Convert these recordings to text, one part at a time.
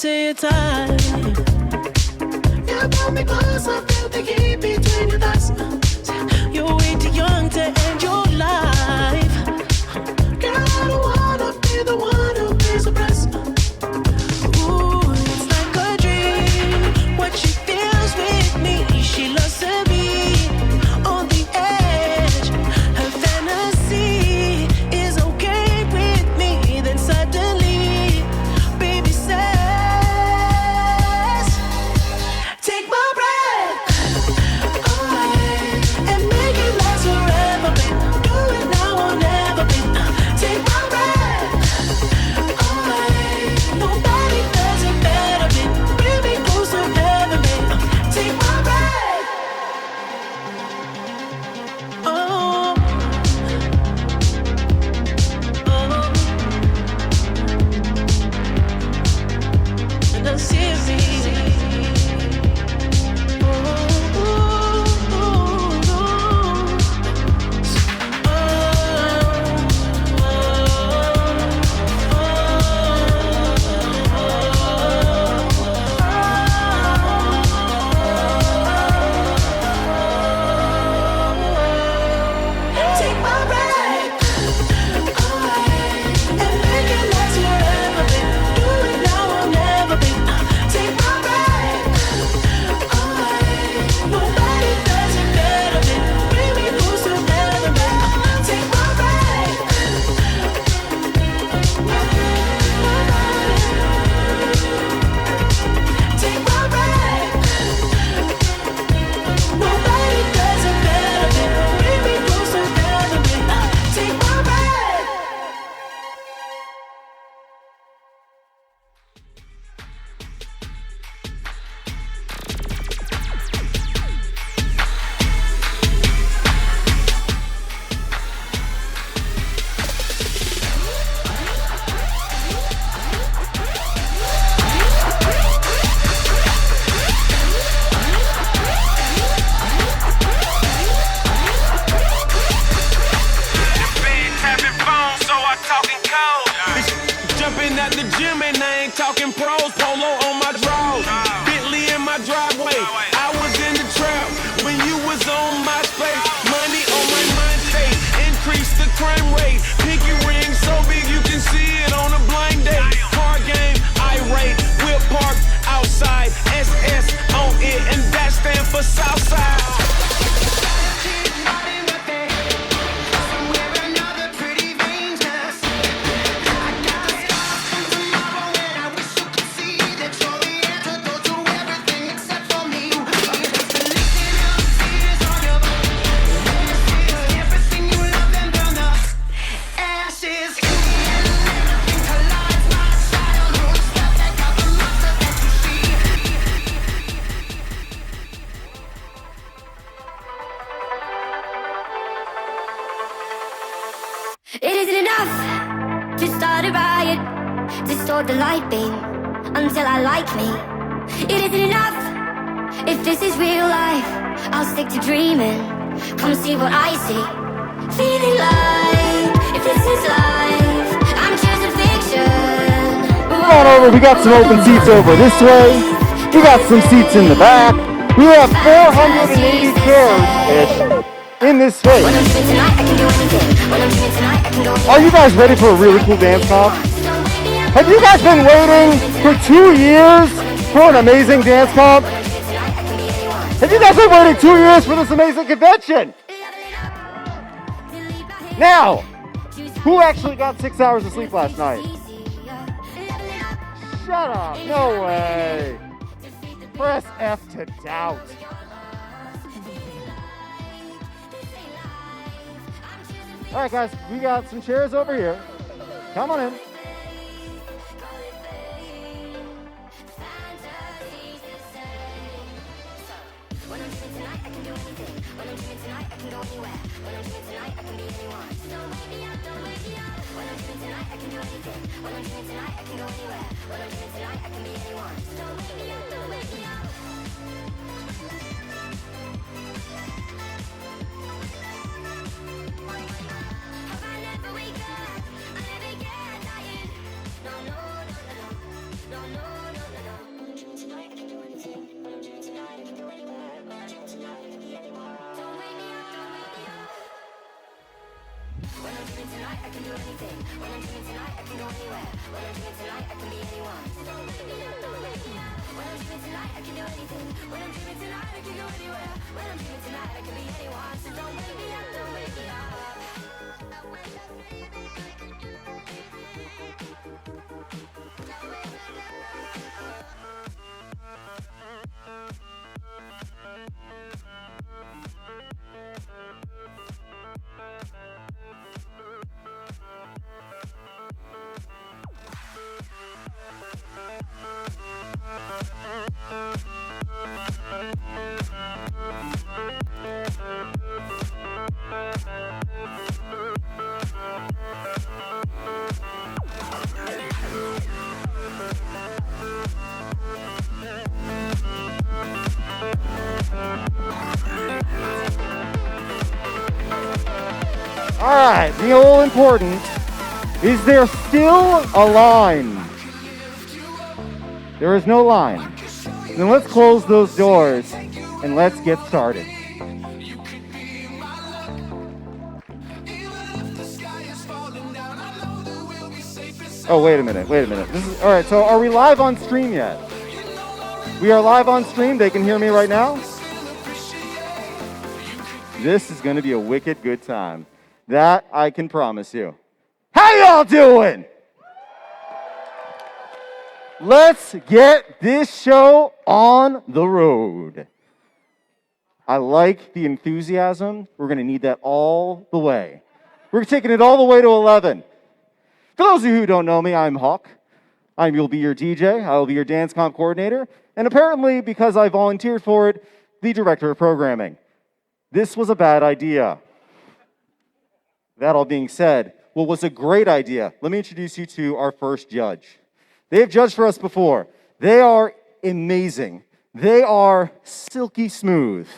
to your time. You pull me close, I feel the heat between your thighs. You're way too young to end your life. Girl, I don't wanna be the one who pays the price. Ooh, it's like a dream. What she feels with me, she loves to be on the edge. Her fantasy is okay with me. Then suddenly, baby says, take my breath away and make it last forever, babe. Do it now or never, babe. Take my breath away. Nobody does it better, babe. Bring me close to heaven, babe. Take my breath. Oh, and I see me. Take my breath away and make it last forever, babe. Do it now or never, babe. Take my breath away. Nobody does it better, babe. Bring me close to heaven, babe. Take my breath. Take my breath. Nobody does it better, babe. Bring me close to heaven, babe. Take my breath. Tapping phones, so I talking cold. Jumping at the gym and I ain't talking pros. Polo on my drawers, Bentley in my driveway. I was in the trap when you was on my space. Money on my mind state, increase the crime rate. Pinky ring so big you can see it on a blind date. Car game, irate, whip park outside. SS on it, and that stand for Southside. It isn't enough to start a riot, distort the light beam until I like me. It isn't enough if this is real life. I'll stick to dreaming. Come see what I see. Feeling like if this is life, I'm choosing fiction. Come on over, we got some open seats over this way. We got some seats in the back. We have 480 chairs in this space. When I'm free tonight, I can do anything. When I'm free tonight, I can go. Are you guys ready for a really cool dance comp? Have you guys been waiting for 2 years for an amazing dance comp? Have you guys been waiting 2 years for this amazing convention? Now, who actually got 6 hours of sleep last night? Shut up, no way. Press F to doubt. All right, guys, we got some chairs over here. Come on in. can do anything. When I'm dreaming tonight, I can go anywhere. When I'm dreaming tonight, I can be anyone. When I'm dreaming tonight, I can do anything. When I'm dreaming tonight, I can go anywhere. When I'm dreaming tonight, I can be anyone. So don't wake me up, don't wake me up. Don't wake up, baby, I can do anything. Don't wake me up. All right, the all important, is there still a line? There is no line. Then let's close those doors and let's get started. Oh, wait a minute. All right, so are we live on stream yet? We are live on stream. They can hear me right now. This is going to be a wicked good time. That I can promise you. How y'all doing? Let's get this show on the road. I like the enthusiasm. We're going to need that all the way. We're taking it all the way to 11. For those of you who don't know me, I'm Hawk. I will be your DJ. I will be your dance comp coordinator. And apparently, because I volunteered for it, the director of programming. This was a bad idea. That all being said, what was a great idea? Let me introduce you to our first judge. They have judged for us before. They are amazing. They are silky smooth.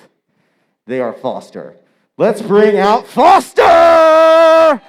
They are Foster. Let's bring out Foster!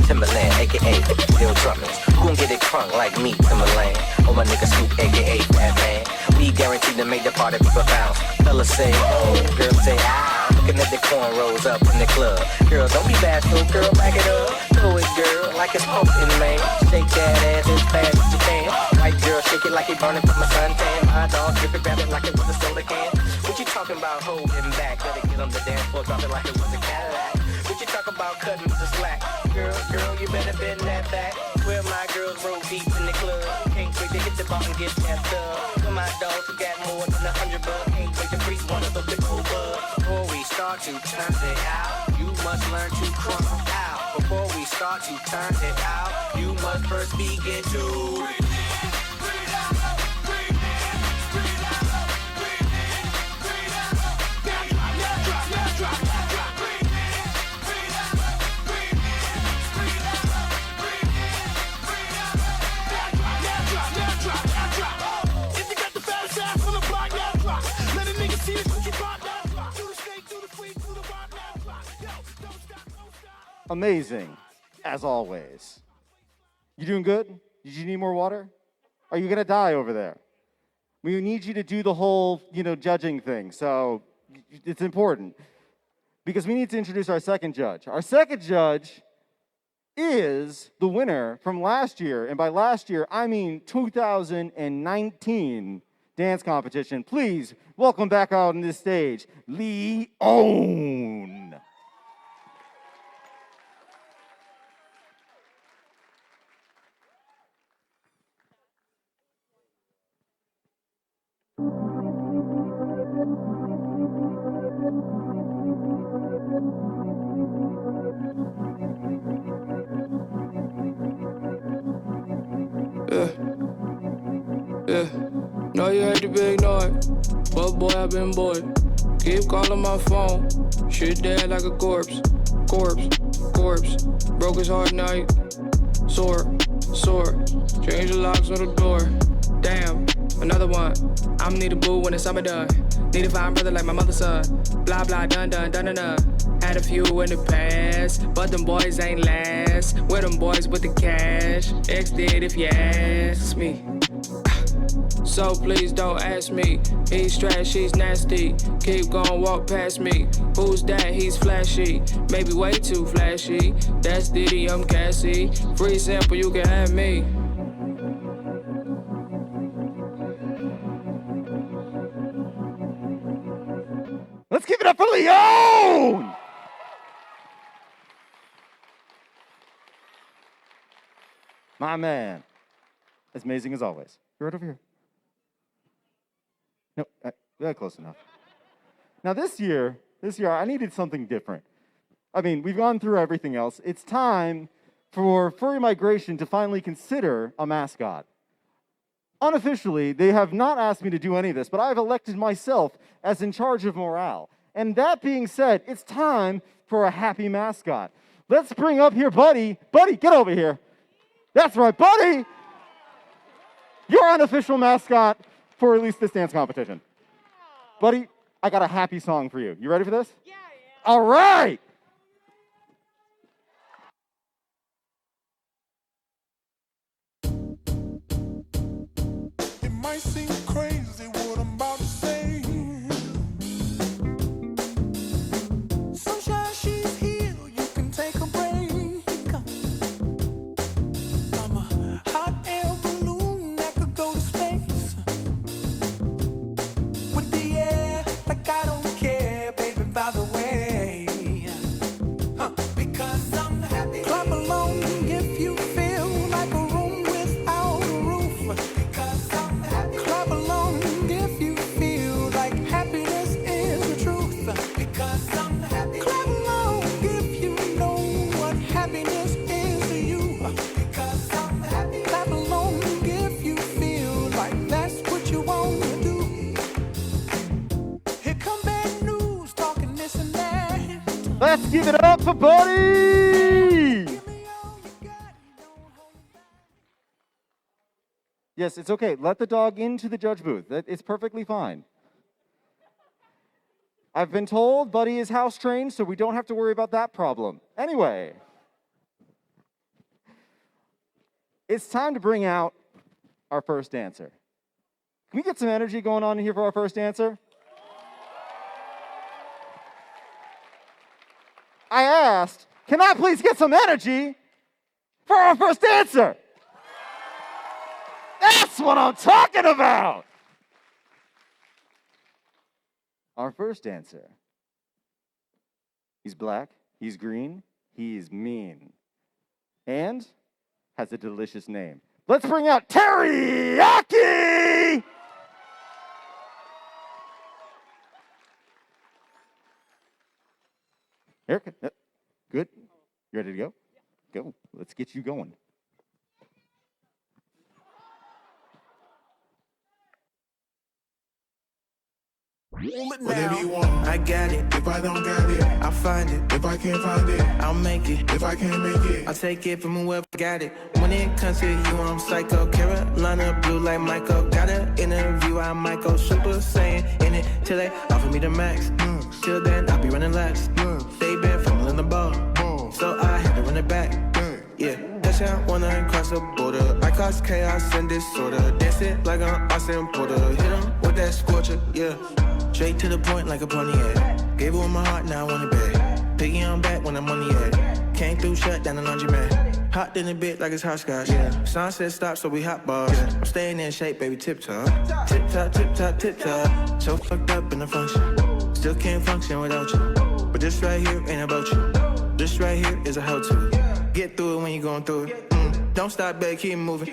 Timberland, aka Bill Drummond. Who gon' get it crunk like me, Timberland? Oh, my nigga Scoop, aka Fat Man. We guaranteed to make the party people bounce. Fellas say, oh, girls say, ah. Looking at the cornrows up in the club. Girl, don't be bashful, girl, back it up. Throw it, girl, like it's pumping, man. Shake that ass as fast as you can. White girl, shake it like it burning from a suntan. My dog, grip it, grab it like it was a soda can. What you talking about holding back? Better get on the dance floor, drop it like it was a Cadillac. What you talk about cutting the slack? Girl, you better bend that back. Where my girls roll deep in the club. Can't wait to hit the bar and get that stuff. Where my dogs who got more than 100 bucks. Can't wait to freak one of the cool bugs. Before we start to turn it out, you must learn to crunk out. Before we start to turn it out, you must first begin to. Amazing, as always. You doing good? Did you need more water? Are you gonna die over there? We need you to do the whole, judging thing. So it's important because we need to introduce our second judge. Our second judge is the winner from last year, and by last year I mean 2019 dance competition. Please welcome back out on this stage, Leon. Yeah, know you hate the big noise, but boy, I've been bored. Keep calling my phone. Shit dead like a corpse. Corpse. Broke his heart night. Sore. Change the locks on the door. Damn, another one. I'ma need a boo when the summer done. Need a fine brother like my mother's son. Blah blah done. Had a few in the past, but them boys ain't last. We're them boys with the cash. X did if you ask me. So please don't ask me. He's trash, he's nasty. Keep going, walk past me. Who's that? He's flashy. Maybe way too flashy. That's Diddy, I'm Cassie. Free sample, you can have me. Let's give it up for Leon! My man. As amazing as always. You're right over here. No, close enough. Now this year, I needed something different. I mean, we've gone through everything else. It's time for Furry Migration to finally consider a mascot. Unofficially, they have not asked me to do any of this, but I've elected myself as in charge of morale. And that being said, it's time for a happy mascot. Let's bring up here Buddy. Buddy, get over here. That's right, Buddy! Your unofficial mascot for at least this dance competition. Buddy, I got a happy song for you. You ready for this? Yeah. All right! It might seem crazy what I'm about to say. Sunshine, she's here, you can take a break. I'm a hot air balloon that could go to space. With the air, like I don't care, baby, by the way. Because I'm happy. Clap along if you feel like a room without a roof. Because I'm happy. Clap along if you feel like happiness is the truth. Because I'm happy. Clap along if you know what happiness is to you. Because I'm happy. Clap along if you feel like that's what you want to do. Here come bad news, talking this and that. Let's give it up for Buddy! Give me all you got, don't hold back. Yes, it's okay. Let the dog into the judge booth. It's perfectly fine. I've been told Buddy is house trained, so we don't have to worry about that problem. Anyway, it's time to bring out our first dancer. Can we get some energy going on here for our first dancer? I asked, can I please get some energy for our first dancer? That's what I'm talking about! Our first dancer. He's black, he's green, he's mean, and has a delicious name. Let's bring out Teriyaki! Erica, good. You ready to go? Go. Let's get you going. Whatever you want. I got it. If I don't got it, I'll find it. if I can't find it, I'll make it. if I can't make it, I'll take it from whoever got it. When it comes to you, I'm psycho. Carolina blue like Michael. Got an interview, I might go super saiyan in it till they offer me the max. Till then, I'll be running laps. They been fumbling the ball, so I had to run it back. Yeah, that's how I wanna cross the border. I cause chaos and disorder. Dance it like I'm Austin Porter. Hit 'em with that scorcher, yeah. Straight to the point like a Pontiac. Gave her my heart, now I want it back. Piggy on back when I'm on the edge. Came through, shut down the laundromat. Hot in a bit like it's hopscotch. Yeah. Sign said stop, so we hot bars. Yeah. I'm staying in shape, baby, tip top. Tip top, tip top, tip top. So fucked up in the function. Still can't function without you. But this right here ain't about you. This right here is a how-to. Get through it when you're going through it. Don't stop, babe, keep moving.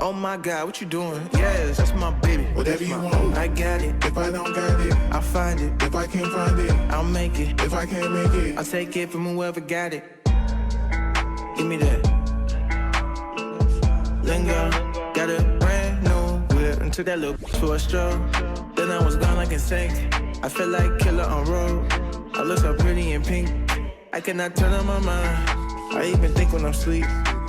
Oh my God, what you doing? Yes, that's my baby. whatever you want. I got it. If I don't got it, I'll find it. if I can't find it, I'll make it. if I can't make it, I'll take it from whoever got it. Give me that. Lingo, got a brand new whip and took that little for a stroll. Then I was gone like a sink. I feel like killer on road. I look so pretty in pink. I cannot turn on my mind. I even think when I'm asleep.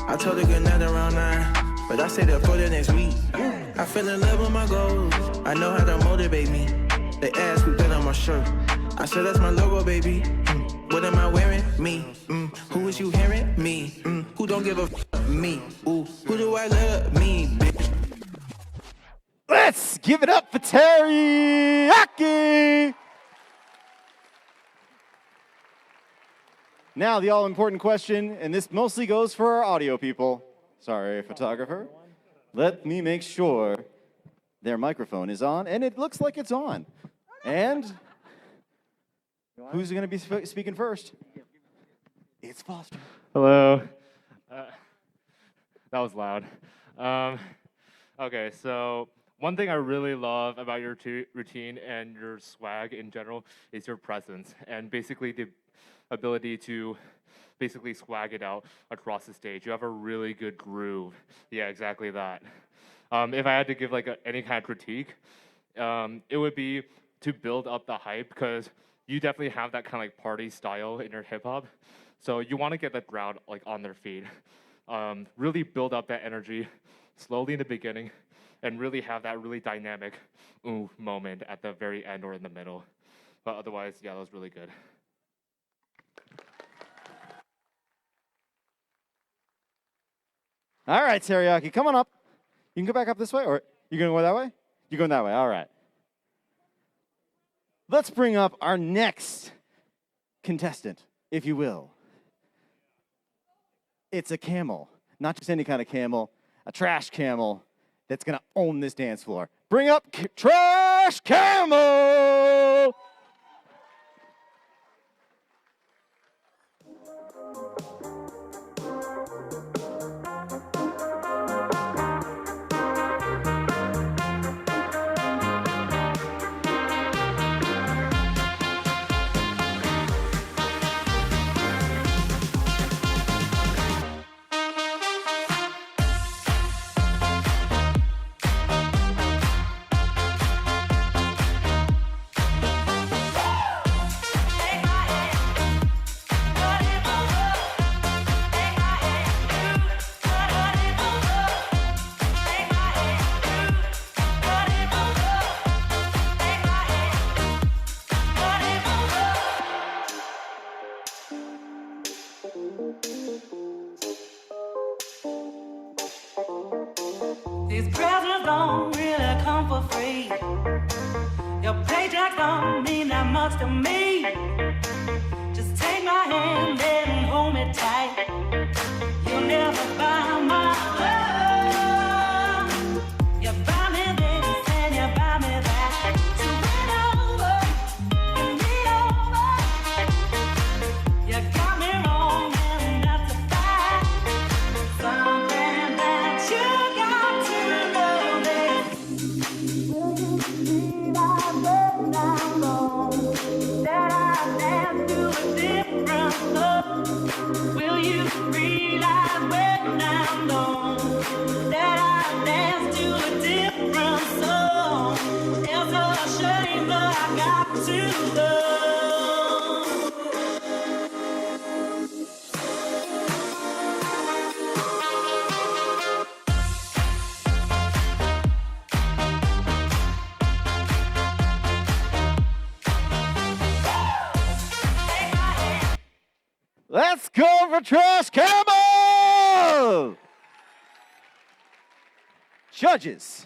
I told her good night around 9, but I stayed up for the next week. I fell in love with my goals. I know how to motivate me. They ask who that on my shirt. I said that's my logo, baby. What am I wearing? Me. Who is you hearing? Me. Who don't give a f? Me. Ooh. Who do I love? Me, bitch. Let's give it up for Teriyaki! Now, the all-important question, and this mostly goes for our audio people. Sorry, photographer. Let me make sure their microphone is on, and it looks like it's on. And who's going to be speaking first? It's Foster. Hello. That was loud. Okay, so one thing I really love about your routine and your swag in general is your presence, and basically the ability to basically swag it out across the stage. You have a really good groove. Yeah, exactly that. If I had to give like any kind of critique, it would be to build up the hype, because you definitely have that kind of like party style in your hip hop. So you want to get the crowd like on their feet. Really build up that energy slowly in the beginning, and really have that really dynamic ooh moment at the very end or in the middle. But otherwise, yeah, that was really good. All right, Teriyaki, come on up. You can go back up this way, or you going to go that way? You're going that way, all right. Let's bring up our next contestant, if you will. It's a camel, not just any kind of camel, a trash camel that's going to own this dance floor. Bring up Trash Camel! These presents don't really come for free. Your paycheck don't mean that much to me. Just take my hand and hold me tight. You'll never buy my love. You buy me this and you buy me that. So win over, and me over. You got me wrong and that's a fact. Something that you got to know this. Will you realize that I'm wrong? That I dance to a different love? Will you realize when I'm gone that I dance to a different song? It's a shame that I got to love. Let's go for Trash Camel! Judges.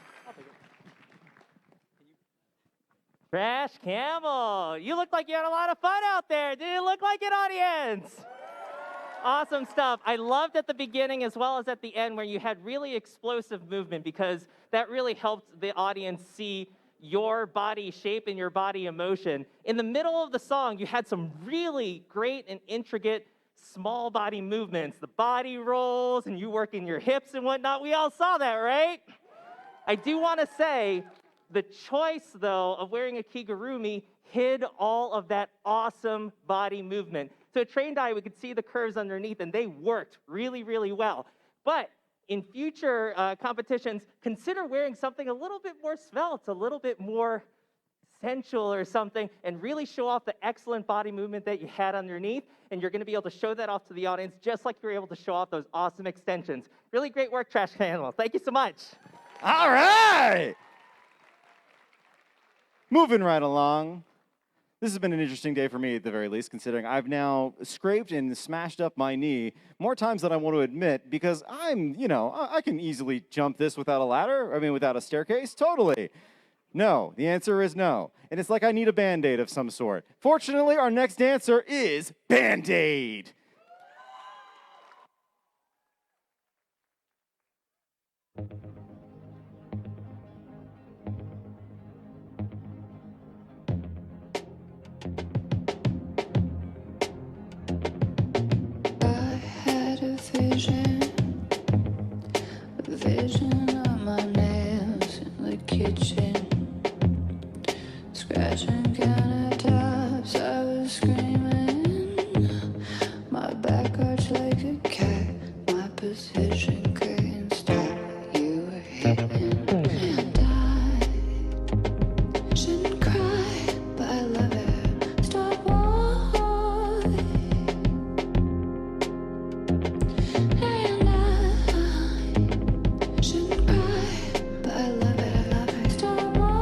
Trash Camel, you look like you had a lot of fun out there. Did it look like it, audience? Awesome stuff. I loved at the beginning as well as at the end where you had really explosive movement, because that really helped the audience see your body shape and your body emotion. In the middle of the song, you had some really great and intricate small body movements, the body rolls, and you working your hips and whatnot. We all saw that, right? I do want to say the choice, though, of wearing a kigurumi hid all of that awesome body movement. So a trained eye, we could see the curves underneath, and they worked really, really well. But in future competitions, consider wearing something a little bit more svelte, a little bit more sensual or something and really show off the excellent body movement that you had underneath. And you're going to be able to show that off to the audience just like you were able to show off those awesome extensions. Really great work, Trash Animal. Thank you so much. All right. Moving right along. This has been an interesting day for me at the very least, considering I've now scraped and smashed up my knee more times than I want to admit because I can easily jump this without a ladder. I mean, without a staircase. Totally. No, the answer is no. And it's like I need a Band-Aid of some sort. Fortunately, our next dancer is Band-Aid. Vision of my nails in the kitchen, scratching countertops. I was screaming, my back arched like a cat, my position couldn't stop. You were hitting, and I shouldn't cry, but I love it. Stop walking, and I shouldn't cry, but I love it. I love it. Stop walking.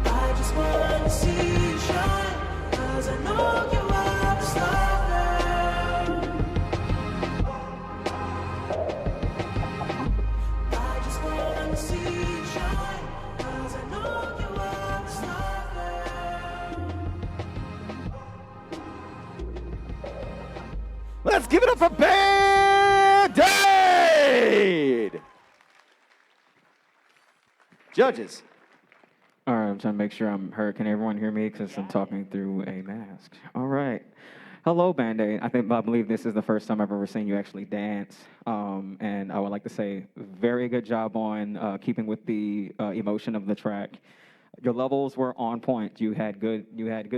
I just wanna see you shine, 'cause I know you are the star. I just wanna see you shine, 'cause I know you are the star. Let's give it up for Band-Aid! Judges. All right, I'm trying to make sure I'm heard. Can everyone hear me? Because I'm talking through a mask. All right. Hello, Band-Aid. I believe this is the first time I've ever seen you actually dance. And I would like to say very good job on keeping with the emotion of the track. Your levels were on point. You had good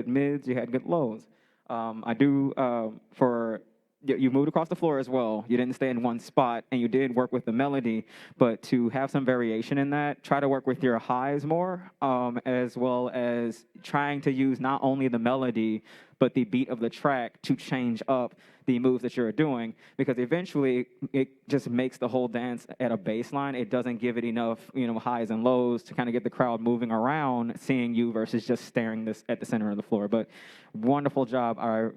mids, you had good lows. You moved across the floor as well. You didn't stay in one spot, and you did work with the melody, but to have some variation in that, try to work with your highs more, as well as trying to use not only the melody, but the beat of the track to change up the moves that you're doing, because eventually it just makes the whole dance at a baseline. It doesn't give it enough, highs and lows to kind of get the crowd moving around, seeing you versus just staring at the center of the floor. But wonderful job. I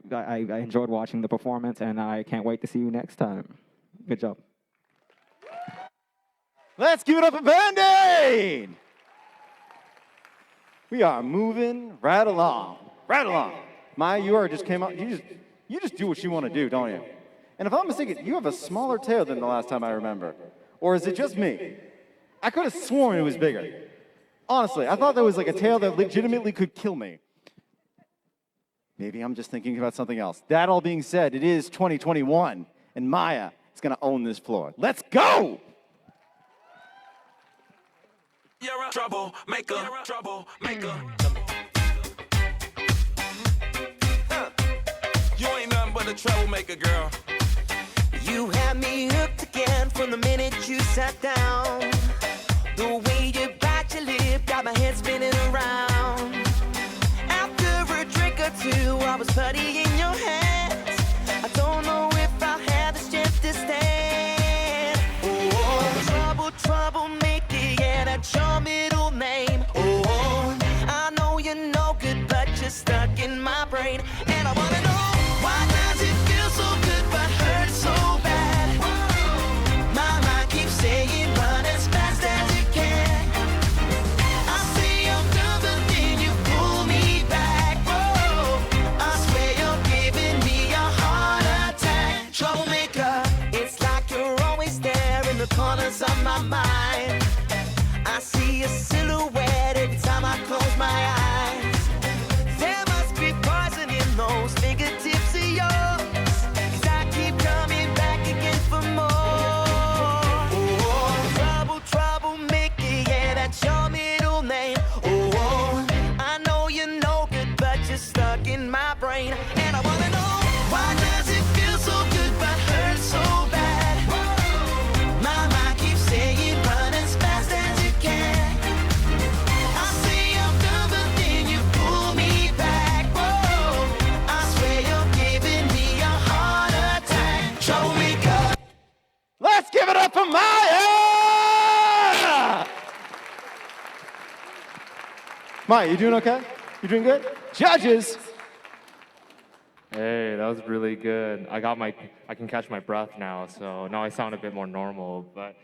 enjoyed watching the performance, and I can't wait to see you next time. Good job. Let's give it up for Band-Aid! We are moving right along. Right along. Maya, you just came out. You just do what you want to do, don't you? And if I'm mistaken, you have a smaller tail than the last time I remember. Or is it just me? I could have sworn it was bigger. Honestly, I thought there was like a tail that legitimately could kill me. Maybe I'm just thinking about something else. That all being said, it is 2021, and Maya is going to own this floor. Let's go! You're a troublemaker, troublemaker. You ain't nothing but a troublemaker, girl. You had me hooked again from the minute you sat down. The way you bite your lip got my head spinning around. After a drink or two, I was putty in your hands. I don't know if I'll have the strength to stand. Oh, troublemaker, yeah, that's your middle name. Oh, I know you're no good, but you're stuck in my brain. And I wanna know, why does it feel so good but hurt so bad? My mind keeps saying run as fast as you can. Maya, you doing okay? You doing good? Judges! Hey, that was really good. I can catch my breath now, so now I sound a bit more normal. But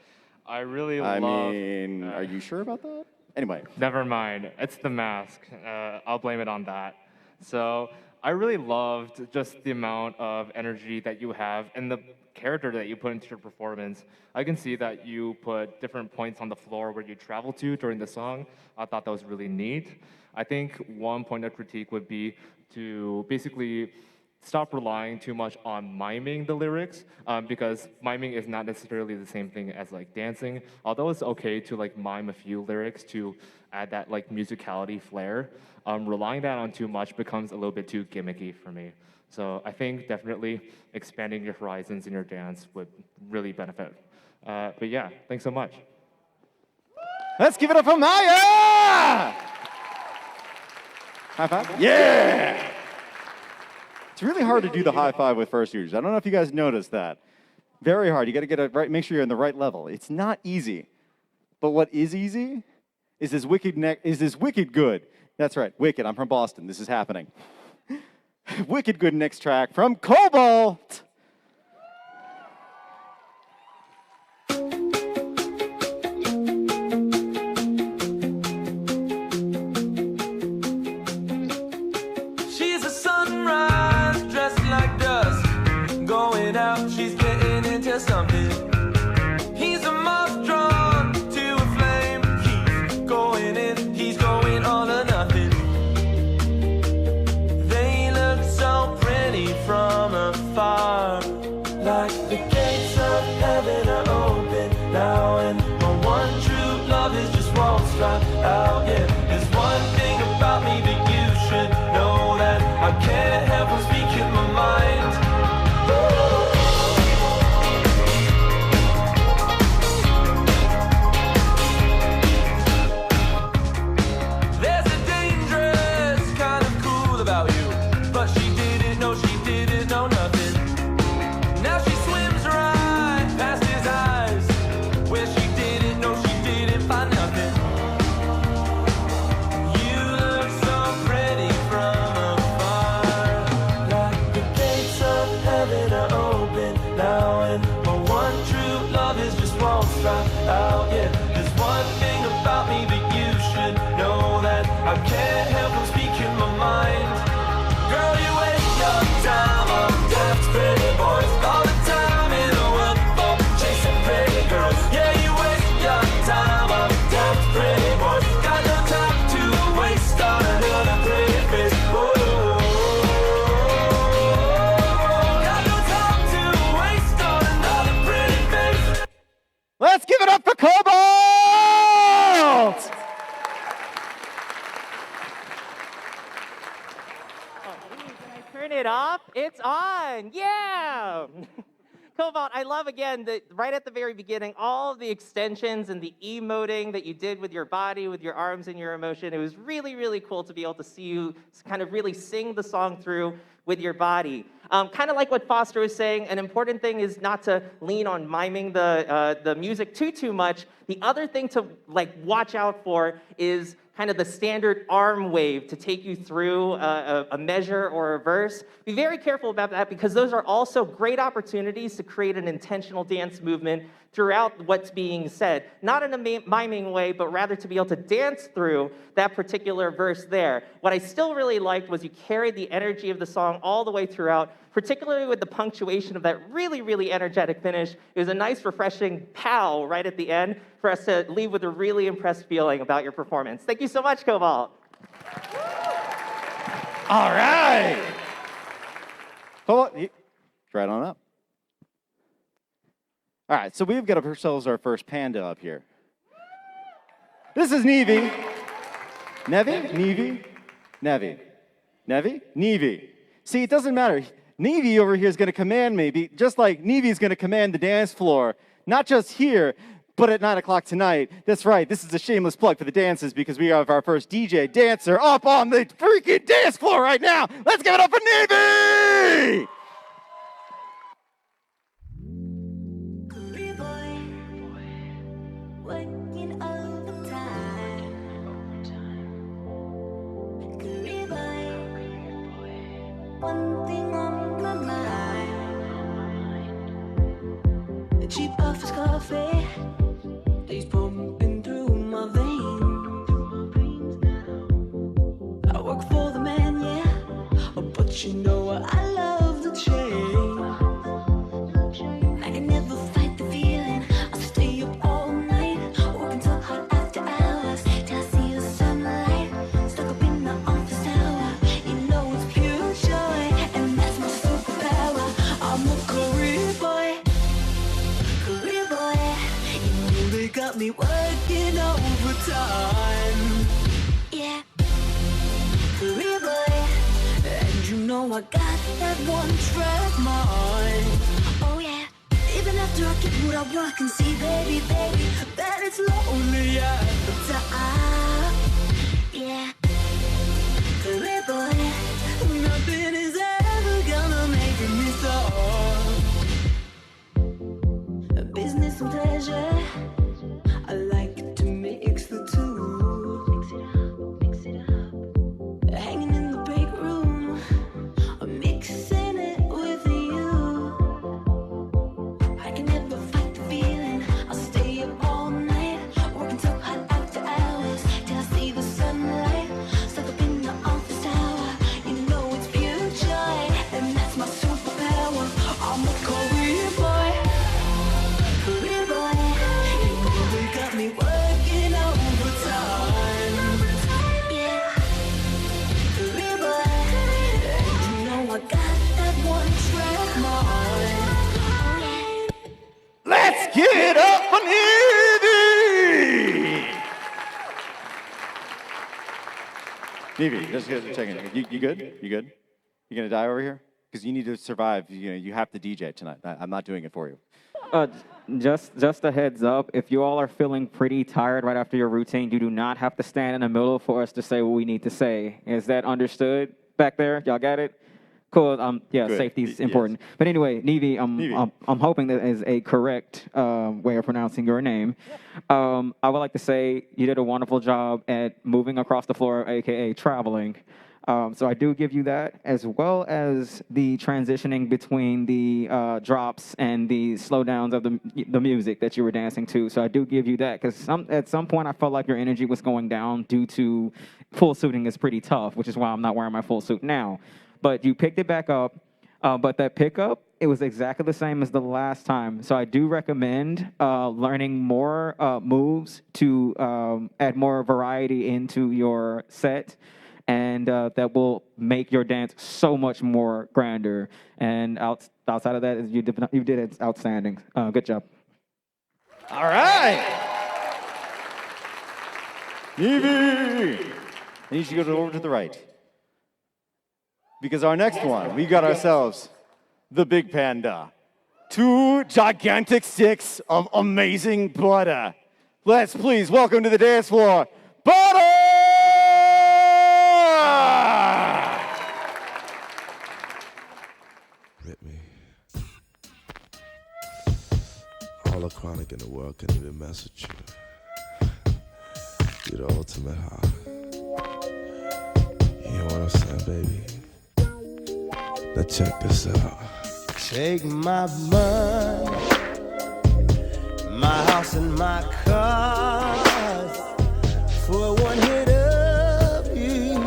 I really I love. mean, are you sure about that? Anyway. Never mind. It's the mask. I'll blame it on that. So I really loved just the amount of energy that you have and the character that you put into your performance. I can see that you put different points on the floor where you travel to during the song. I thought that was really neat. I think one point of critique would be to basically stop relying too much on miming the lyrics because miming is not necessarily the same thing as like dancing. Although it's okay to like mime a few lyrics to add that like musicality flair, relying that on too much becomes a little bit too gimmicky for me. So I think definitely expanding your horizons in your dance would really benefit. But yeah, thanks so much. Let's give it up for Maya! High five? Yeah! It's really hard to do the high five with first years. I don't know if you guys noticed that. Very hard. You got to get it right. Make sure you're in the right level. It's not easy. But what is easy is this wicked good. That's right, wicked. I'm from Boston. This is happening. Wicked good next track from Cobalt. She's a sunrise dressed like dust. Going out, she's getting into something. He's a moth drawn to a flame. He's going in, he's going all or nothing. They look so pretty from afar, like the gates of heaven are open now, and my one true love is just won't stop out. Yeah, there's one thing about me that you should know, that I can't help but speak in my mind. There's a dangerous kind of cool about you, but she didn't know nothing. Now she swims right past his eyes, where she didn't find nothing. You look so pretty from afar, like the gates of heaven are open now, and my one true love is just won't stop out. Yeah, there's one thing about me that you should know, that I can't help but speak in my mind. Girl, you waste your time on daft pretty boys, all the time in the world for chasing pretty girls. Yeah, you waste your time on daft pretty boys, got no time to waste on another pretty face. Whoa. Got no time to waste on another pretty face. Let's give it up for Cobalt! Turn it off. It's on. Yeah. Cobalt, I love again that right at the very beginning, all of the extensions and the emoting that you did with your body, with your arms and your emotion. It was really, really cool to be able to see you kind of really sing the song through with your body. Kind of like what Foster was saying, an important thing is not to lean on miming the music too much. The other thing to like watch out for is kind of the standard arm wave to take you through a measure or a verse. Be very careful about that, because those are also great opportunities to create an intentional dance movement throughout what's being said. Not in a miming way, but rather to be able to dance through that particular verse there. What I still really liked was you carried the energy of the song all the way throughout, particularly with the punctuation of that really, really energetic finish. It was a nice, refreshing pow right at the end for us to leave with a really impressed feeling about your performance. Thank you so much, Cobalt. All right. Cobalt, right on up. All right, so we've got ourselves our first panda up here. This is Nevi. Nevi? Nevi? Nevi. Nevi? Nevi. See, it doesn't matter. Nevi over here is going to command me, just like Nevi is going to command the dance floor, not just here, but at 9 o'clock tonight. That's right, this is a shameless plug for the dances, because we have our first DJ dancer up on the freaking dance floor right now. Let's give it up for Nevi! but you know I love the change. I can never fight the feeling. I'll stay up all night, working till hot after hours, till I see the sunlight. Stuck up in the office tower, you know it's pure joy, and that's my superpower. I'm a career boy, career boy. You know they got me working overtime. Yeah, career boy. And you know I got that one track mind. Oh yeah. Even after I get what I want, I can see, baby, baby, that it's lonely at the top. Yeah. Career boy. Nothing is ever gonna make me stop. Business and pleasure, I like to mix the two. Mix it up. Hanging in the break room, I'm mixing it with you. I can never fight the feeling. I'll stay up all night, working till hot after hours, till I see the sunlight. Stuck up in the office tower, you know it's pure joy, and that's my superpower. I'm a career boy, career boy. You know they got me working overtime. Yeah, career boy. And you know I got that one track mind. Let's give it up for Nevy. Nevy, just checking. You good? You good? You gonna die over here? Because you need to survive. You have to DJ tonight. I'm not doing it for you. Just a heads up, if you all are feeling pretty tired right after your routine, you do not have to stand in the middle for us to say what we need to say. Is that understood back there? Y'all got it? Cool. Yeah, Good. safety is Yes. important. But anyway, Nevy, Nevy. I'm hoping that is a correct way of pronouncing your name. I would like to say you did a wonderful job at moving across the floor, aka traveling. So I do give you that, as well as the transitioning between the drops and the slowdowns of the music that you were dancing to. So I do give you that, because at some point I felt like your energy was going down due to full suiting is pretty tough, which is why I'm not wearing my full suit now. But you picked it back up. But that pickup, it was exactly the same as the last time. So I do recommend learning more moves to add more variety into your set. And that will make your dance so much more grander. And outside of that, you did it outstanding. Good job. All right. Nevy, I need you to go over to the right. Because our next one, we got ourselves the Big Panda. 2 gigantic sticks of amazing butter. Let's please welcome to the dance floor, Butter! Hit me. All the chronic in the world can even mess with you. You're the ultimate high. You know what I'm saying, baby? Now check this out. Take my money, my house and my cars, for one hit of you.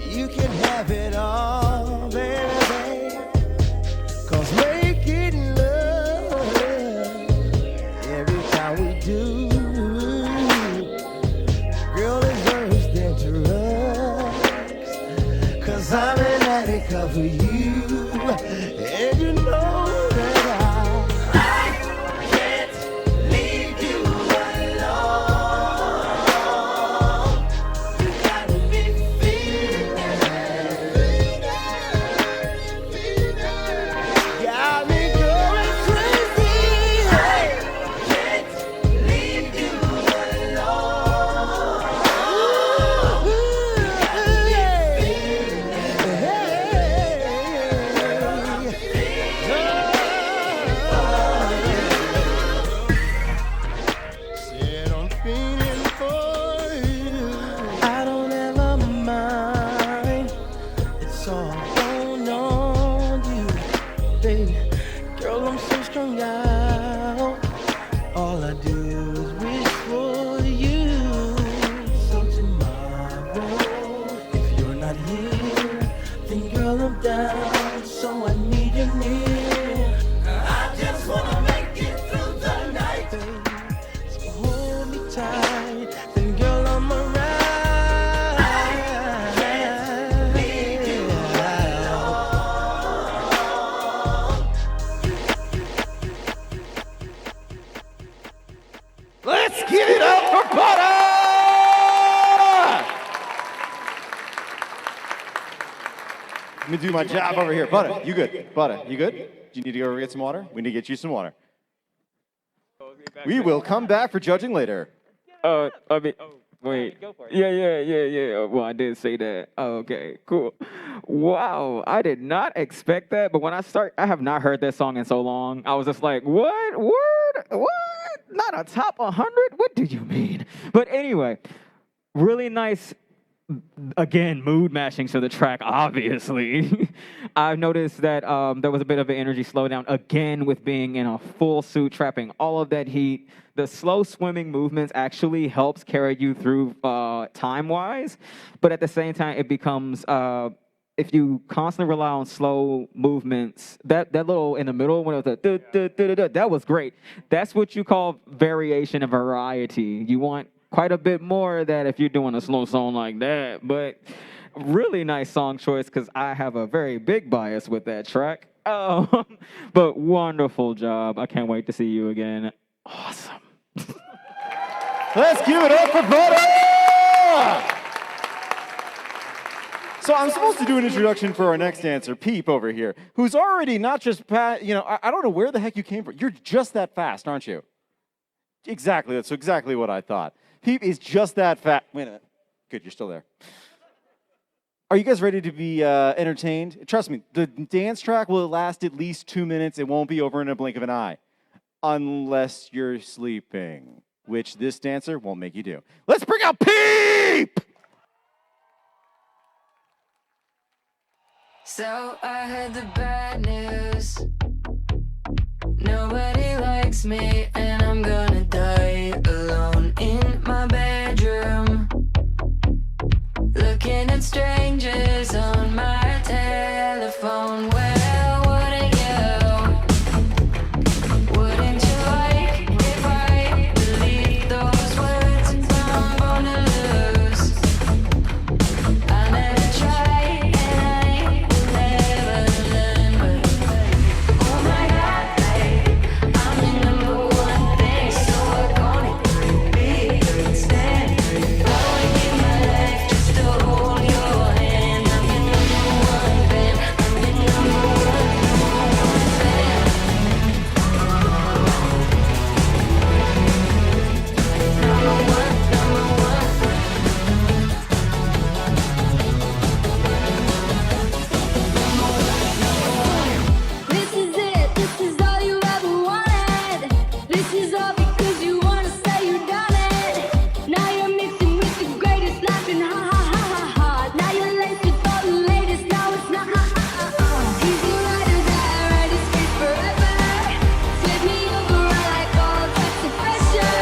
You can have it all, baby. 'Cause making love every time we do, girl, it worse than drugs. 'Cause I'm an addict of you, and you know that I can't leave you alone. You got me feeling, got me going crazy. I can't leave you alone. You got me feeling. Let me do my job over here. Butter, you good? Butter, you good? Do you need to go get some water? We need to get you some water. We will come back for judging later. I mean, wait. Go for it. Yeah. Well, I did say that. Okay, cool. Wow, I did not expect that. But when I have not heard that song in so long. I was just like, what? Word? What? Not a top 100? What do you mean? But anyway, really nice. Again, mood mashing to the track, obviously. I've noticed that there was a bit of an energy slowdown again with being in a full suit, trapping all of that heat. The slow swimming movements actually helps carry you through time-wise, but at the same time, it becomes, if you constantly rely on slow movements, that little in the middle, when it was that was great. That's what you call variation and variety. You want quite a bit more of that if you're doing a slow song like that. But really nice song choice because I have a very big bias with that track. But wonderful job. I can't wait to see you again. Awesome. Let's give it up for Butter! So I'm supposed to do an introduction for our next dancer, Peep over here, who's already not just, I don't know where the heck you came from. You're just that fast, aren't you? Exactly, that's exactly what I thought. Peep is just that fast. Wait a minute. Good, you're still there. Are you guys ready to be entertained? Trust me, the dance track will last at least 2 minutes. It won't be over in a blink of an eye. Unless you're sleeping, which this dancer won't make you do. Let's bring out Peep! So I heard the bad news. Nobody likes me, and I'm gonna die alone in my bedroom, looking at strangers on my telephone. Well, wouldn't you like if I believe those words? I'm gonna lose. I never tried, and I will never learn. But oh my God, I'm the number one thing, so I'm gonna be instead. I wanna give my life just to hold your hand. I'm the number one fan. I'm the number one fan. Number one, number one. This is it, this is all you ever wanted. This is all because you wanna say you done it. Now you're mixing with the greatest, laughing ha ha ha ha ha. Now you're laced with all the latest, now it's not ha ha ha ha. Easy rider that ride his face forever. Flip me over, I like all types of pressure.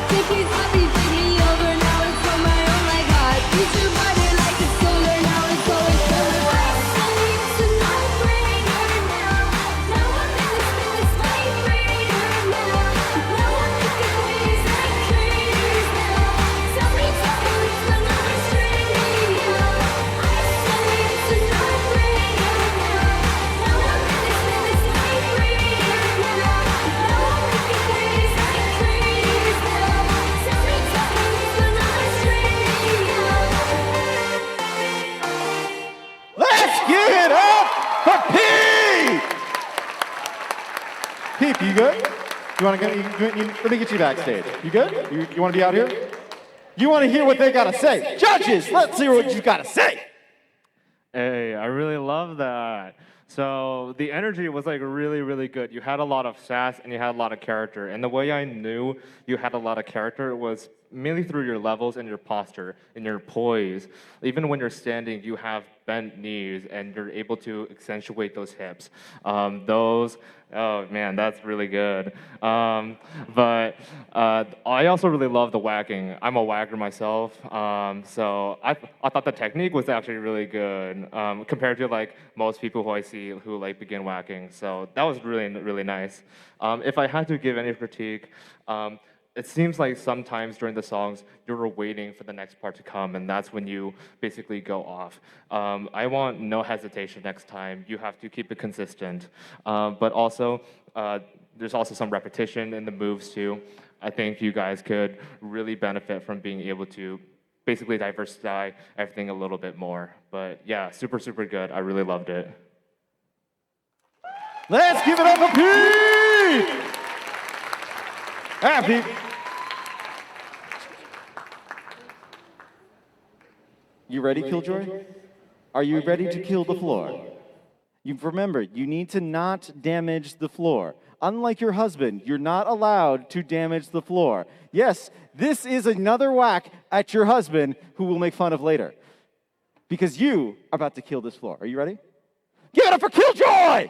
Take me sloppy, take me over, now it's on my own like hot. Future body like it's solar, now it's always solar. I need to know brainer now. Now I'm in this vibrator now. Now I'm making waves like craters now. Somebody's always gonna restrain me now. I need to know brainer now. Now I'm in this vibrator now. Now I'm making waves like craters now. Somebody's always gonna restrain me now. Let's give it up for Peep! Peep, you good? You want to get? Let me get you backstage. You good? You want to be out here? You want to hear what they gotta say? Judges, let's hear what you gotta say. Hey, I really love that. So the energy was like really, really good. You had a lot of sass and you had a lot of character. And the way I knew you had a lot of character was mainly through your levels and your posture and your poise. Even when you're standing, you have bent knees and you're able to accentuate those hips. Oh man, that's really good. But I also really love the whacking. I'm a whacker myself, so I thought the technique was actually really good compared to like most people who I see who like begin whacking. So that was really, really nice. If I had to give any critique, it seems like sometimes during the songs you're waiting for the next part to come, and that's when you basically go off. I want no hesitation next time. You have to keep it consistent, but also there's also some repetition in the moves too. I think you guys could really benefit from being able to basically diversify everything a little bit more. But yeah, super, super good. I really loved it. Let's give it up for Pete! Ah, Pete. You ready, Killjoy? Are you ready to kill the floor? Remember, you need to not damage the floor. Unlike your husband, you're not allowed to damage the floor. Yes, this is another whack at your husband who we'll make fun of later. Because you are about to kill this floor. Are you ready? Give it up for Killjoy!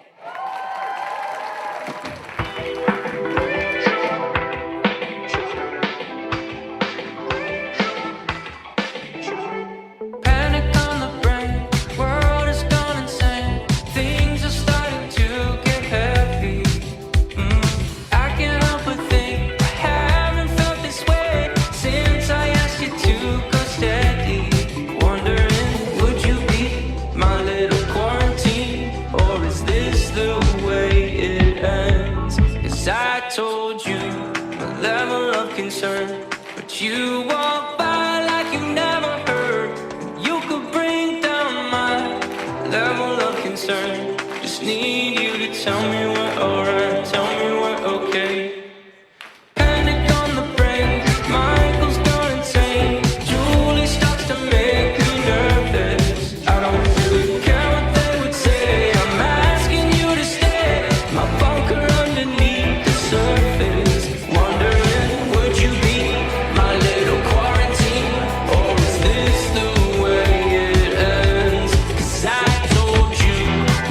But you walk by like you never heard. You could bring down my level of concern. Just need you to tell me we're alright, tell me we're okay. Panic on the brain, Michael's gone insane. Julie starts to make me nervous. I don't really care what they would say. I'm asking you to stay. My bunker underneath the surface. Wondering, would you be my little quarantine? Or is this the way it ends? 'Cause I told you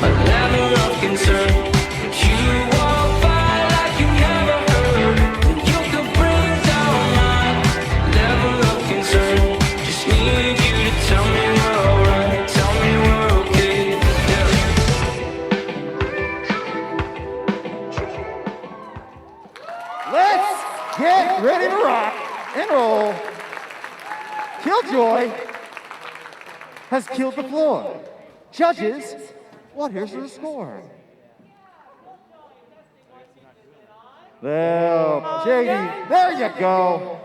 my level of concern. But you walk by like you never heard. And you could bring down my level of concern. Just need you to tell me we're alright, tell me we're okay. Let's get ready to rock and roll. Killjoy has killed the floor. Judges, what is your score? Well, JD, there you go.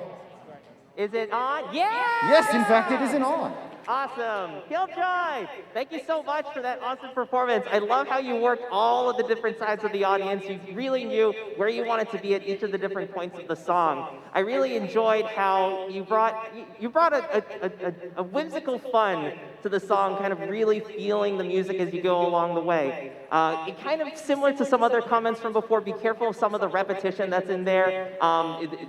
Is it on? Yeah! Yes, in fact, it isn't on. Awesome. Killjoy, thank you so much for that awesome performance. I love how you worked all of the different sides of the audience. You really knew where you wanted to be at each of the different points of the song. I really enjoyed how you brought a whimsical fun to the song, kind of really feeling the music as you go along the way. It kind of similar to some other comments from before, be careful of some of the repetition that's in there.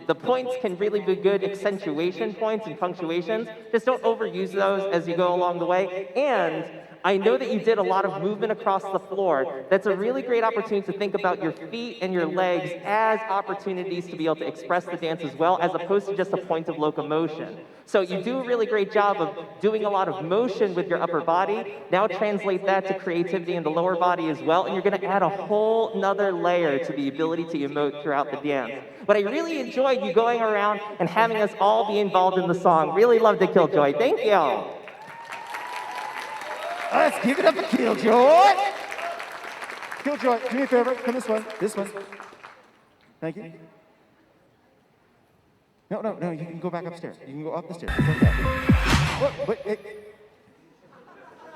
The points can really be good accentuation points and punctuations. Just don't overuse those as you go along the way. And I know that you did a lot of movement across the floor. That's a really great opportunity to think about your feet and your legs as opportunities to be able to express the dance as well, as opposed to just a point of locomotion. So you do a really great job of doing a lot of motion with your upper body. Now translate that to creativity in the lower body as well, and you're going to add a whole nother layer to the ability to emote throughout the dance. But I really enjoyed you going around and having us all be involved in the song. Really loved it, Killjoy. Thank you. Let's give it up for Killjoy. Killjoy, do me a favor. Come this way. This way. Thank you. No, you can go back upstairs. You can go up the stairs. Wait.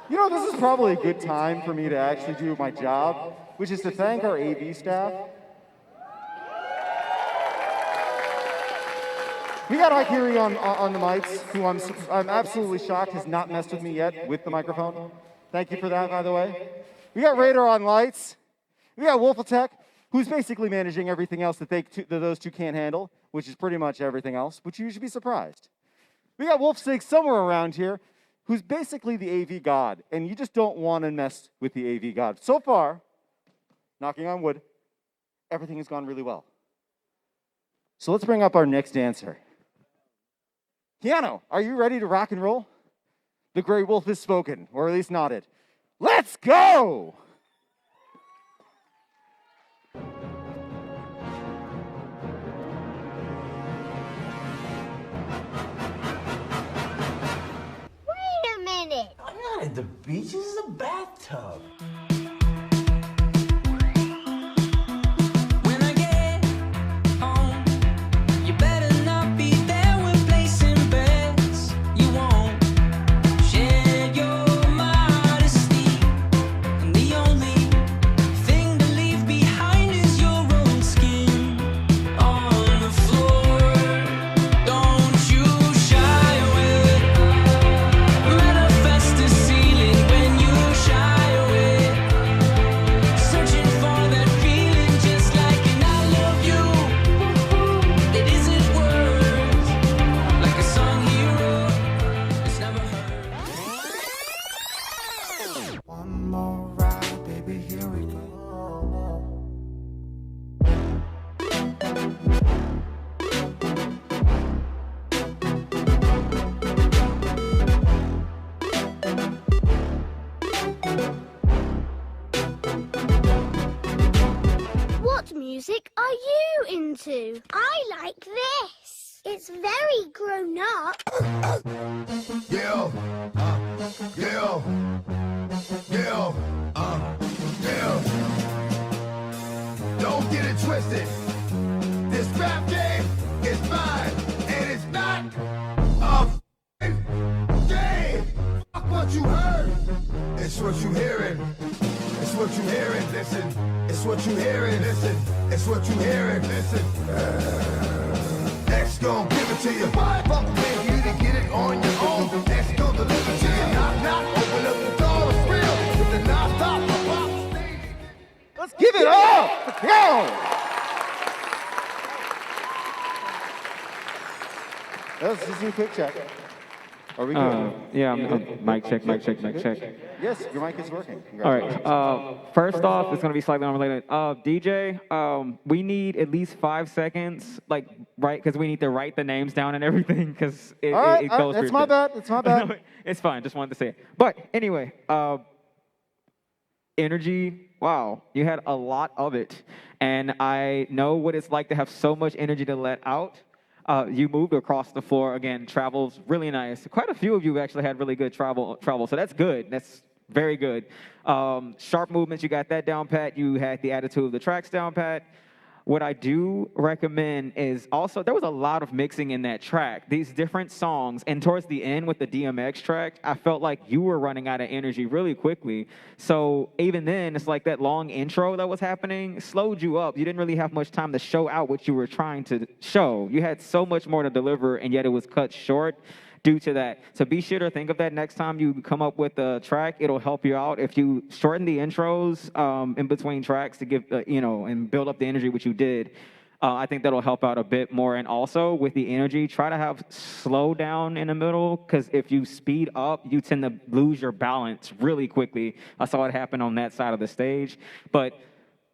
You know, this is probably a good time for me to actually do my job, which is to thank our AV staff. We got Ikiri on the mics, who I'm absolutely shocked has not messed with me yet with the microphone. Thank you for that, by the way. We got Raider on lights. We got Wolfatech, who's basically managing everything else that those two can't handle, which is pretty much everything else, which you should be surprised. We got Wolfsig somewhere around here, who's basically the AV god, and you just don't want to mess with the AV god. So far, knocking on wood, everything has gone really well. So let's bring up our next dancer. Keanu, are you ready to rock and roll? The gray wolf has spoken, or at least nodded. Let's go! Wait a minute. I'm not at the beach, this is a bathtub. You better not be there, we're placing bets. You to. I like this. It's very grown up. Yeah, yeah, yeah, yeah. Don't get it twisted. This rap game is mine, and it's not a f***ing game. Fuck what you heard. It's what you hearing. It's what you hearing. Listen. It's what you hearing. Listen. It's what you hearing. Listen. X gon' give it to you. Fuck with you to get it on your own. X gon' deliver to you. Knock, knock. Open up the door. It's real. With the non-stop pop. Let's give it up. Go. Let's just do a quick check. Are we good? Yeah, mic check, mic check, mic check. Yes, your mic is working. All right. First off, it's going to be slightly unrelated. DJ, we need at least 5 seconds, like, right, because we need to write the names down and everything, because it goes that's my bad. It's my bad. No, it's fine. Just wanted to say it. But anyway, energy, wow, you had a lot of it. And I know what it's like to have so much energy to let out. You moved across the floor again. Travel's really nice. Quite a few of you actually had really good travel, so that's good. That's very good. Sharp movements, you got that down pat. You had the attitude of the tracks down pat. What I do recommend is also, there was a lot of mixing in that track. These different songs, and towards the end with the DMX track, I felt like you were running out of energy really quickly. So even then, it's like that long intro that was happening slowed you up. You didn't really have much time to show out what you were trying to show. You had so much more to deliver, and yet it was cut short due to that. So be sure to think of that next time you come up with a track. It'll help you out if you shorten the intros in between tracks to give, and build up the energy, which you did. I think that'll help out a bit more. And also with the energy, try to have slow down in the middle, because if you speed up, you tend to lose your balance really quickly. I saw it happen on that side of the stage. But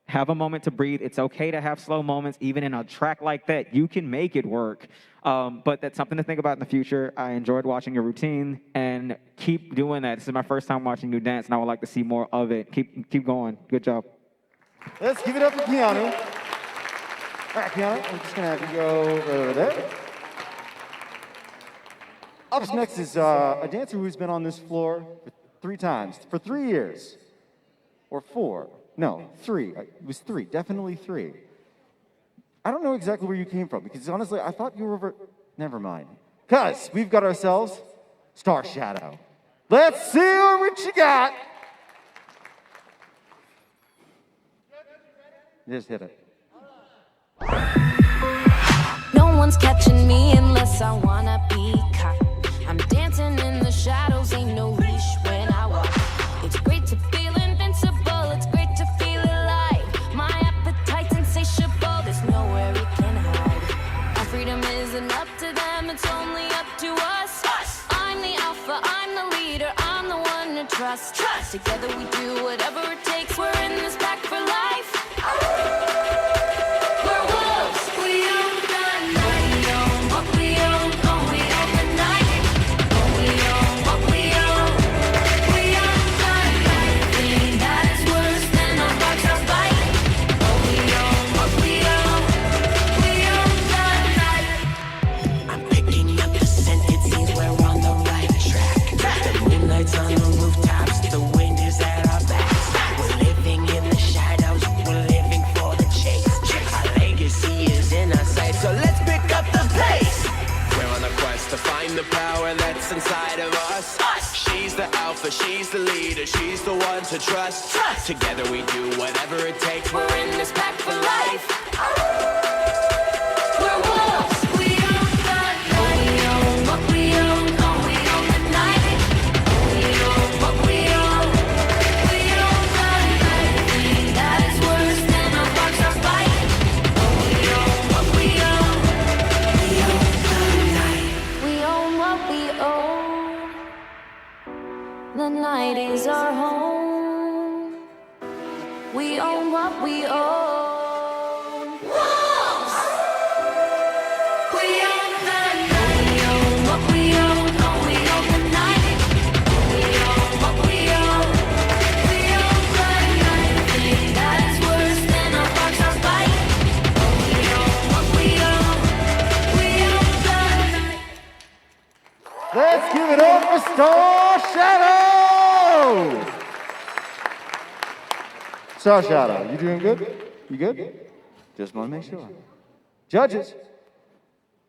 have a moment to breathe. It's okay to have slow moments, even in a track like that. You can make it work. But that's something to think about in the future. I enjoyed watching your routine, and keep doing that. This is my first time watching you dance, and I would like to see more of it. Keep going. Good job. Let's give it up for Keanu. All right, Keanu, I'm just going to have you go over there. Up next is a dancer who's been on this floor for 3 times, for 3 years, or 4. No, 3. It was 3, definitely 3. I don't know exactly where you came from, because honestly, I thought you were over... Never mind. Because we've got ourselves Star Shadow. Let's see what you got. Just hit it. No one's catching me unless I wanna be caught. I'm dancing in the shadows, ain't no leash when I walk. It's great to feel invincible, it's great to feel alive. My appetite's insatiable, there's nowhere it can hide. Our freedom isn't up to them, it's only up to us. I'm the alpha, I'm the leader, I'm the one to trust. Together we do whatever it takes, we're in this pack for life. We're wolves, we own the night. We own what we own, oh we own the night. Oh we own what we own, we own the night. Thing that is worse than a boxer's bite. Oh we own what we own, we own the night. I'm picking up the scent, it seems we're on the right track. The moonlight's on the rooftops, the wind is at our backs. We're living in the shadows, we're living for the chase. Our legacy is in our sight, so let's pick up the pace. We're on a quest to find the power that's inside of us. She's the alpha, she's the leader, she's the one to trust. Together we do whatever it takes, we're in this pack for life. We're wolves, we own the night. We own what we own, oh we own the night. We own what we own, we own the night. Thing that is worse than a boxer's bite. Oh we own what we own, we own the night. We own what we own. The night is our home. We own what we own. Wolves! We own the night. We own what we own. Oh, we own the night. We own what we own. We own the night. Thing that is worse than a boxer's bite. Oh, we own what Let's give it up for Star Shadow! Star Shadow, you doing good? You good? Just want to make sure. Judges.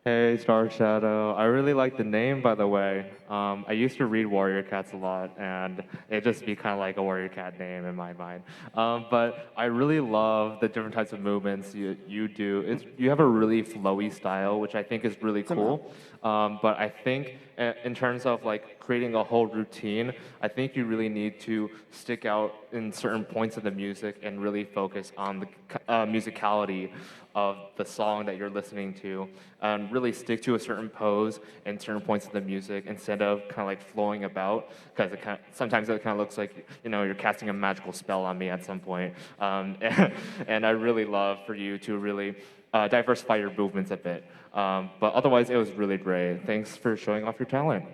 Hey, Star Shadow. I really like the name, by the way. I used to read Warrior Cats a lot, and it just be kind of like a Warrior Cat name in my mind. But I really love the different types of movements you do. You have a really flowy style, which I think is really cool. But I think in terms of like creating a whole routine, I think you really need to stick out in certain points of the music and really focus on the musicality of the song that you're listening to, and really stick to a certain pose and certain points of the music instead of kind of like flowing about, because sometimes it kind of looks like you're casting a magical spell on me at some point. And I really love for you to really diversify your movements a bit. But otherwise, it was really great. Thanks for showing off your talent.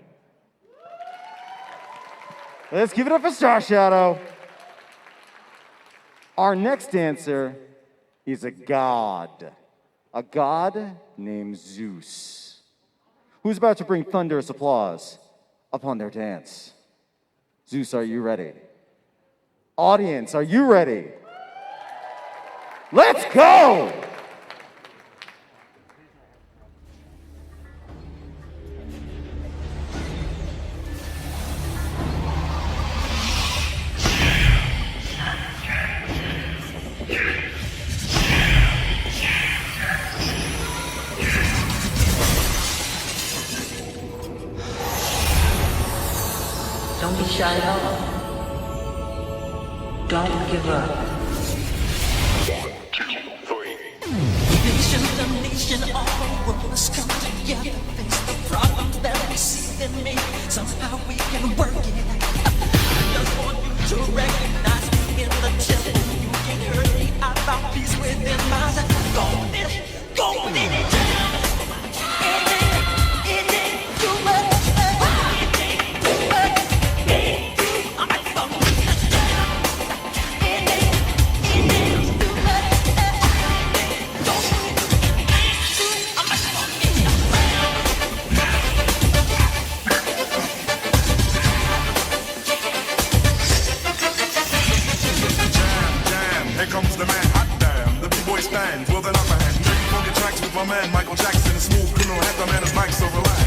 Let's give it up for Star Shadow. Our next dancer is a god named Zeus, who's about to bring thunderous applause upon their dance. Zeus, are you ready? Audience, are you ready? Let's go! Don't be shy at all. Don't give up. Nation to nation, all the world has come together. Face the problem that we see in me. Somehow we can work it out. I just want you to recognize me in the temple. You can hear me. I found peace within myself. Go with it, go with it. Comes the man, hot damn. The B-boy stands with an upper hand. Funky tracks with my man Michael Jackson. Smooth criminal hat, the man is Mike, so relax.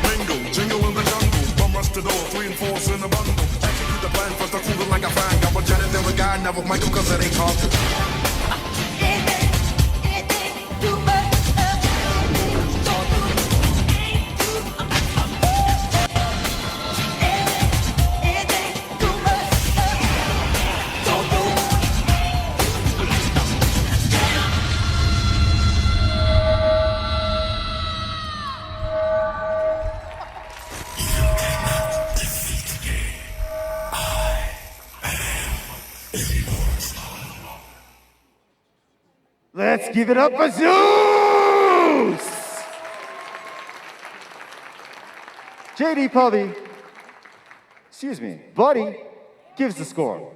Mingle, jingle in the jungle. Bum rush the door, 3 and 4's in the bundle. Execute the plan, first I cool it like a fan. Got with Janet, then with Guy, now with Michael, cause it ain't hard to. Let's give it up for Zeus! JD Pubby, Buddy, gives the score.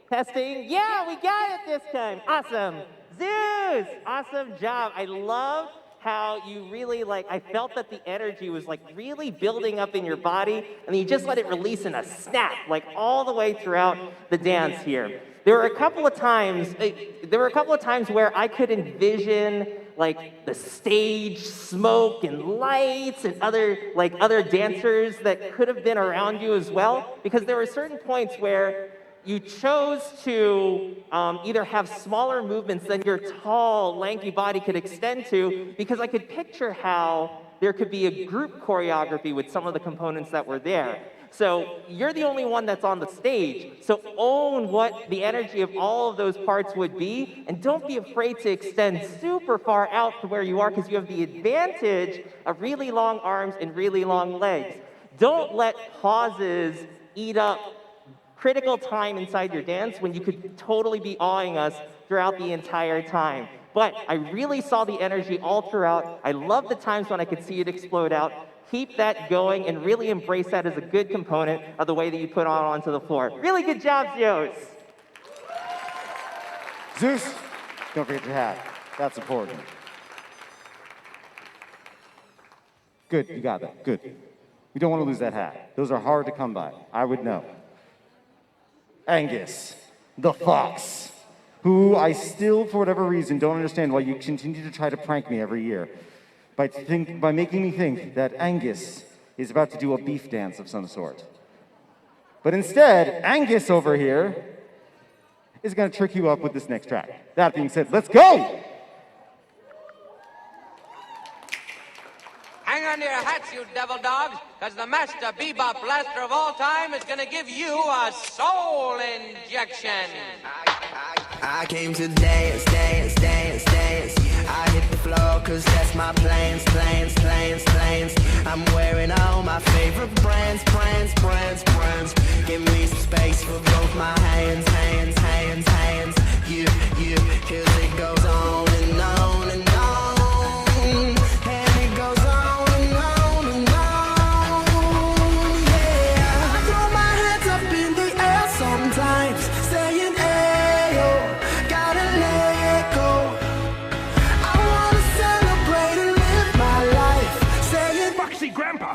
Testing. Yeah, we got it this time. Awesome. Zeus, awesome job. I love how you really I felt that the energy was really building up in your body, and then you just let it release in a snap, all the way throughout the dance here. There were a couple of times where I could envision the stage smoke and lights and other dancers that could have been around you as well, because there were certain points where you chose to either have smaller movements than your tall, lanky body could extend to, because I could picture how there could be a group choreography with some of the components that were there. So you're the only one that's on the stage, so own what the energy of all of those parts would be, and don't be afraid to extend super far out to where you are, because you have the advantage of really long arms and really long legs. Don't let pauses eat up critical time inside your dance when you could totally be awing us throughout the entire time. But I really saw the energy all throughout. I love the times when I could see it explode out. Keep that going and really embrace that as a good component of the way that you put on onto the floor. Really good job, Zeus. Zeus, don't forget your hat. That's important. Good, you got that. Good. We don't want to lose that hat. Those are hard to come by. I would know. Angus, the fox, who I still, for whatever reason, don't understand why you continue to try to prank me every year by making me think that Angus is about to do a beef dance of some sort. But instead, Angus over here is going to trick you up with this next track. That being said, let's go! Hang on to your hats, you devil dogs, because the master bebop blaster of all time is going to give you a soul injection. I came to dance, dance, dance, dance. I hit the floor cause that's my plans, plans, plans, plans. I'm wearing all my favorite brands, brands, brands, brands. Give me some space for both my hands, hands, hands, hands. You, cause it goes on and on and on. And it goes on and on and on. Yeah, I throw my hands up in the air sometimes, saying, ayo, gotta let go. I wanna celebrate and live my life, saying, Foxy Grandpa.